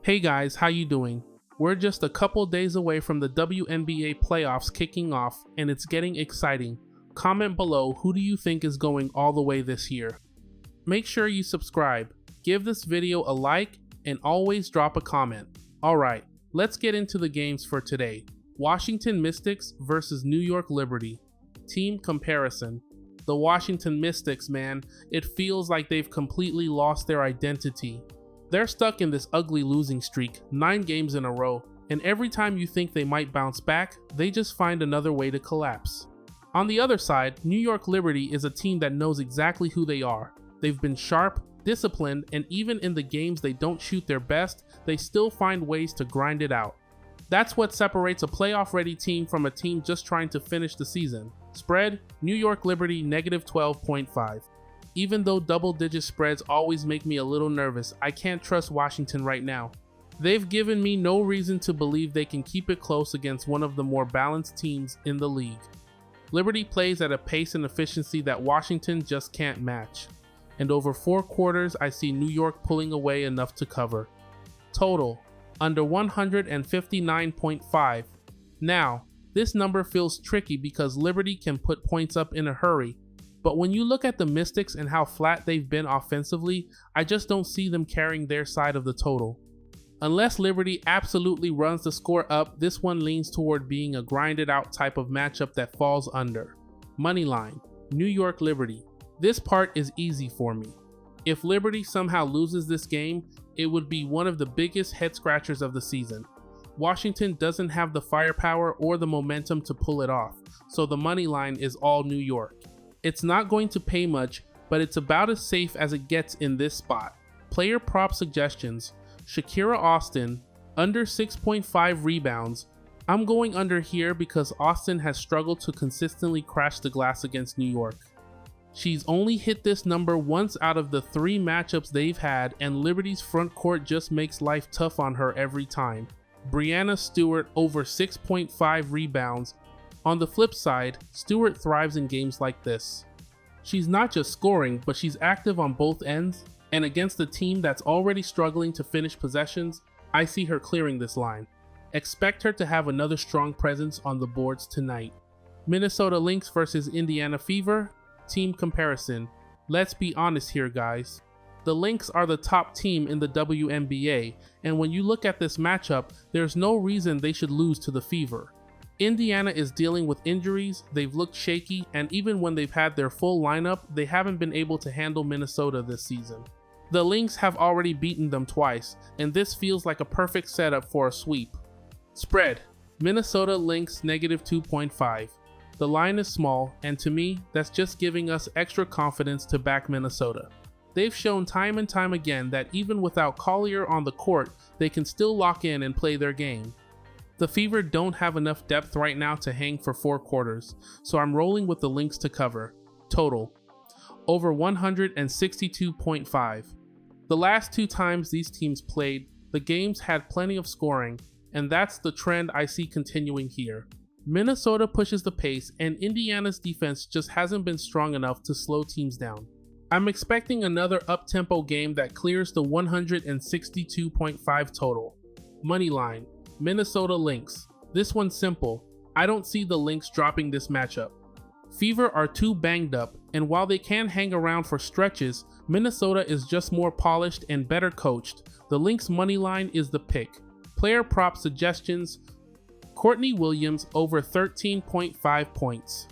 Hey guys, how you doing? We're just a couple days away from the WNBA playoffs kicking off, and it's getting exciting. Comment below, who do you think is going all the way this year? Make sure you subscribe, give this video a like, and always drop a comment. Alright, let's get into the games for today. Washington Mystics versus New York Liberty. Team comparison. The Washington Mystics, man, it feels like they've completely lost their identity. They're stuck in this ugly losing streak, 9 games in a row, and every time you think they might bounce back, they just find another way to collapse. On the other side, New York Liberty is a team that knows exactly who they are. They've been sharp, disciplined, and even in the games they don't shoot their best, they still find ways to grind it out. That's what separates a playoff-ready team from a team just trying to finish the season. Spread, New York Liberty -12.5. Even though double-digit spreads always make me a little nervous, I can't trust Washington right now. They've given me no reason to believe they can keep it close against one of the more balanced teams in the league. Liberty plays at a pace and efficiency that Washington just can't match. And over 4 quarters, I see New York pulling away enough to cover. Total, under 159.5. Now, this number feels tricky because Liberty can put points up in a hurry. But when you look at the Mystics and how flat they've been offensively, I just don't see them carrying their side of the total. Unless Liberty absolutely runs the score up, this one leans toward being a grinded out type of matchup that falls under. Moneyline, New York Liberty. This part is easy for me. If Liberty somehow loses this game, it would be one of the biggest head scratchers of the season. Washington doesn't have the firepower or the momentum to pull it off, so the moneyline is all New York. It's not going to pay much, but it's about as safe as it gets in this spot. Player prop suggestions. Shakira Austin, under 6.5 rebounds. I'm going under here because Austin has struggled to consistently crash the glass against New York. She's only hit this number once out of the 3 matchups they've had, and Liberty's front court just makes life tough on her every time. Breanna Stewart, over 6.5 rebounds. On the flip side, Stewart thrives in games like this. She's not just scoring, but she's active on both ends, and against a team that's already struggling to finish possessions, I see her clearing this line. Expect her to have another strong presence on the boards tonight. Minnesota Lynx versus Indiana Fever, team comparison. Let's be honest here, guys. The Lynx are the top team in the WNBA, and when you look at this matchup, there's no reason they should lose to the Fever. Indiana is dealing with injuries, they've looked shaky, and even when they've had their full lineup, they haven't been able to handle Minnesota this season. The Lynx have already beaten them twice, and this feels like a perfect setup for a sweep. Spread, Minnesota Lynx -2.5. The line is small, and to me, that's just giving us extra confidence to back Minnesota. They've shown time and time again that even without Collier on the court, they can still lock in and play their game. The Fever don't have enough depth right now to hang for 4 quarters, so I'm rolling with the Lynx to cover. Total, over 162.5. The last 2 times these teams played, the games had plenty of scoring, and that's the trend I see continuing here. Minnesota pushes the pace, and Indiana's defense just hasn't been strong enough to slow teams down. I'm expecting another up-tempo game that clears the 162.5 total. Moneyline, Minnesota Lynx. This one's simple. I don't see the Lynx dropping this matchup. Fever are too banged up, and while they can hang around for stretches, Minnesota is just more polished and better coached. The Lynx moneyline is the pick. Player prop suggestions. Courtney Williams, over 13.5 points.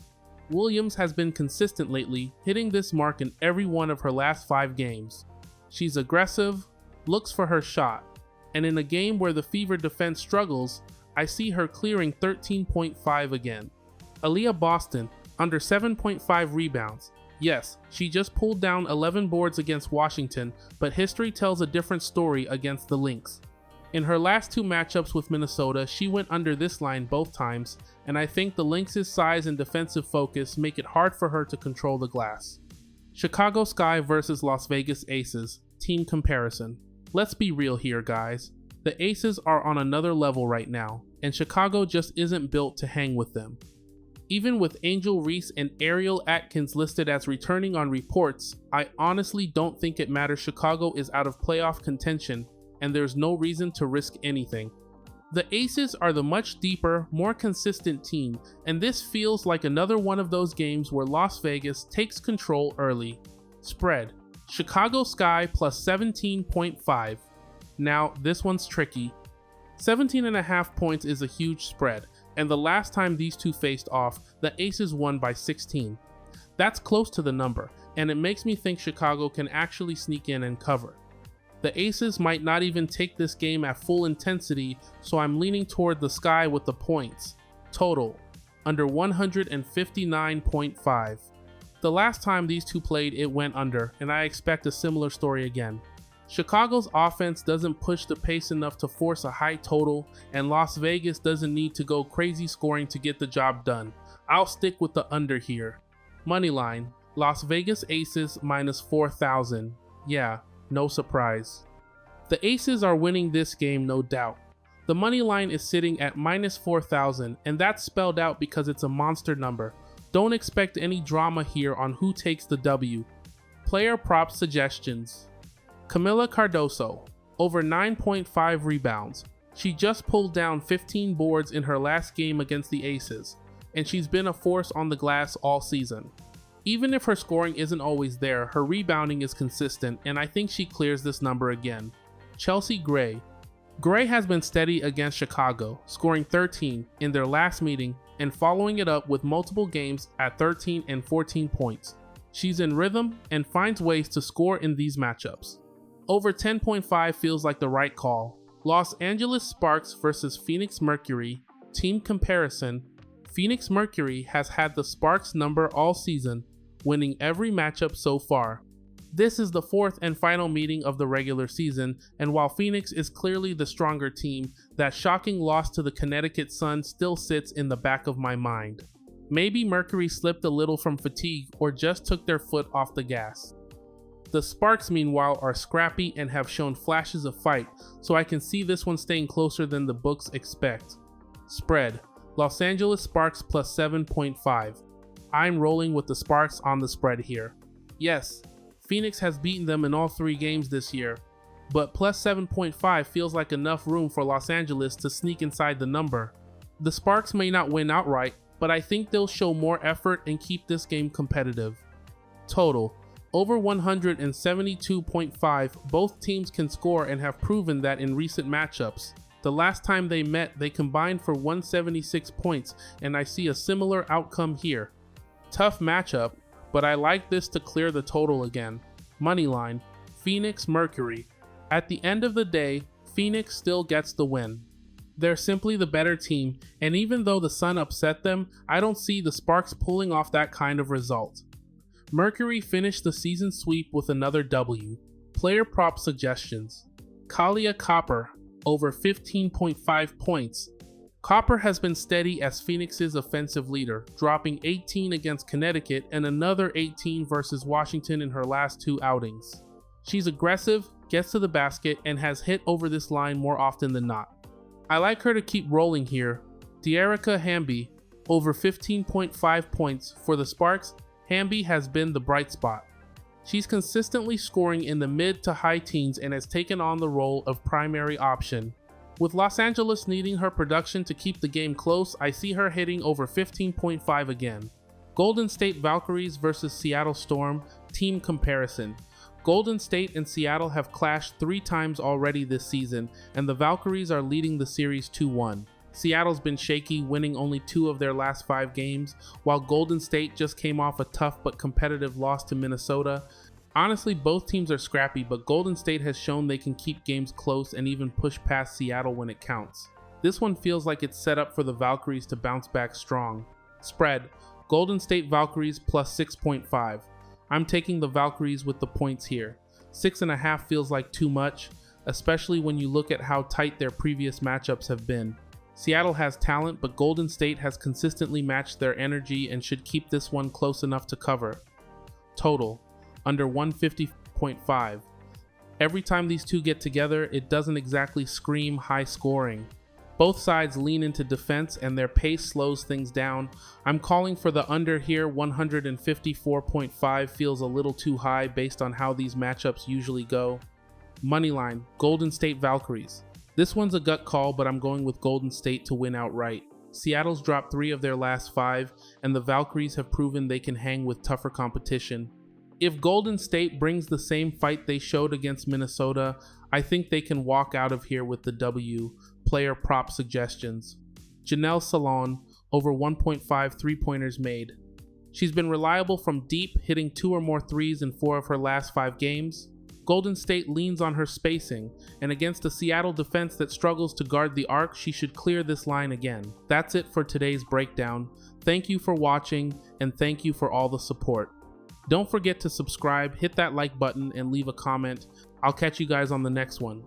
Williams has been consistent lately, hitting this mark in every one of her last 5 games. She's aggressive, looks for her shot, and in a game where the Fever defense struggles, I see her clearing 13.5 again. Aaliyah Boston, under 7.5 rebounds. Yes, she just pulled down 11 boards against Washington, but history tells a different story against the Lynx. In her last 2 matchups with Minnesota, she went under this line both times, and I think the Lynx's size and defensive focus make it hard for her to control the glass. Chicago Sky versus Las Vegas Aces, team comparison. Let's be real here, guys. The Aces are on another level right now, and Chicago just isn't built to hang with them. Even with Angel Reese and Ariel Atkins listed as returning on reports, I honestly don't think it matters. Chicago is out of playoff contention, and there's no reason to risk anything. The Aces are the much deeper, more consistent team, and this feels like another one of those games where Las Vegas takes control early. Spread: Chicago Sky plus 17.5. Now, this one's tricky. 17.5 points is a huge spread, and the last time these two faced off, the Aces won by 16. That's close to the number, and it makes me think Chicago can actually sneak in and cover. The Aces might not even take this game at full intensity, so I'm leaning toward the Sky with the points. Total: under 159.5. The last time these two played, it went under, and I expect a similar story again. Chicago's offense doesn't push the pace enough to force a high total, and Las Vegas doesn't need to go crazy scoring to get the job done. I'll stick with the under here. Moneyline: Las Vegas Aces minus 4,000. Yeah, no surprise. The Aces are winning this game, no doubt. The money line is sitting at minus 4,000, and that's spelled out because it's a monster number. Don't expect any drama here on who takes the W. Player prop suggestions: Camila Cardoso, over 9.5 rebounds. She just pulled down 15 boards in her last game against the Aces, and she's been a force on the glass all season. Even if her scoring isn't always there, her rebounding is consistent, and I think she clears this number again. Chelsea Gray. Gray has been steady against Chicago, scoring 13 in their last meeting and following it up with multiple games at 13 and 14 points. She's in rhythm and finds ways to score in these matchups. Over 10.5 feels like the right call. Los Angeles Sparks versus Phoenix Mercury. Team comparison: Phoenix Mercury has had the Sparks number all season, winning every matchup so far. This is the fourth and final meeting of the regular season, and while Phoenix is clearly the stronger team, that shocking loss to the Connecticut Sun still sits in the back of my mind. Maybe Mercury slipped a little from fatigue or just took their foot off the gas. The Sparks, meanwhile, are scrappy and have shown flashes of fight, so I can see this one staying closer than the books expect. Spread: Los Angeles Sparks plus 7.5. I'm rolling with the Sparks on the spread here. Yes, Phoenix has beaten them in all 3 games this year, but plus 7.5 feels like enough room for Los Angeles to sneak inside the number. The Sparks may not win outright, but I think they'll show more effort and keep this game competitive. Total: over 172.5. Both teams can score and have proven that in recent matchups. The last time they met, they combined for 176 points, and I see a similar outcome here. Tough matchup, but I like this to clear the total again. Moneyline: Phoenix Mercury. At the end of the day, Phoenix still gets the win. They're simply the better team, and even though the Sun upset them, I don't see the Sparks pulling off that kind of result. Mercury finished the season sweep with another W. Player prop suggestions: Kalia Copper, over 15.5 points. Copper has been steady as Phoenix's offensive leader, dropping 18 against Connecticut and another 18 versus Washington in her last 2 outings. She's aggressive, gets to the basket, and has hit over this line more often than not. I like her to keep rolling here. Dearica Hamby, over 15.5 points. For the Sparks, Hamby has been the bright spot. She's consistently scoring in the mid to high teens and has taken on the role of primary option. With Los Angeles needing her production to keep the game close, I see her hitting over 15.5 again. Golden State Valkyries versus Seattle Storm. Team comparison: Golden State and Seattle have clashed 3 times already this season, and the Valkyries are leading the series 2-1. Seattle's been shaky, winning only 2 of their last 5 games, while Golden State just came off a tough but competitive loss to Minnesota. Honestly, both teams are scrappy, but Golden State has shown they can keep games close and even push past Seattle when it counts. This one feels like it's set up for the Valkyries to bounce back strong. Spread: Golden State Valkyries plus 6.5. I'm taking the Valkyries with the points here. 6.5 feels like too much, especially when you look at how tight their previous matchups have been. Seattle has talent, but Golden State has consistently matched their energy and should keep this one close enough to cover. Total: under 150.5. Every time these two get together, it doesn't exactly scream high scoring. Both sides lean into defense and their pace slows things down. I'm calling for the under here. 154.5 feels a little too high based on how these matchups usually go. Moneyline, Golden State Valkyries. This one's a gut call, but I'm going with Golden State to win outright. Seattle's dropped 3 of their last 5, and the Valkyries have proven they can hang with tougher competition. If Golden State brings the same fight they showed against Minnesota, I think they can walk out of here with the W. Player prop suggestions. Janelle Salon, over 1.5 3-pointers made. She's been reliable from deep, hitting 2 or more threes in 4 of her last 5 games. Golden State leans on her spacing, and against a Seattle defense that struggles to guard the arc, she should clear this line again. That's it for today's breakdown. Thank you for watching, and thank you for all the support. Don't forget to subscribe, hit that like button, and leave a comment. I'll catch you guys on the next one.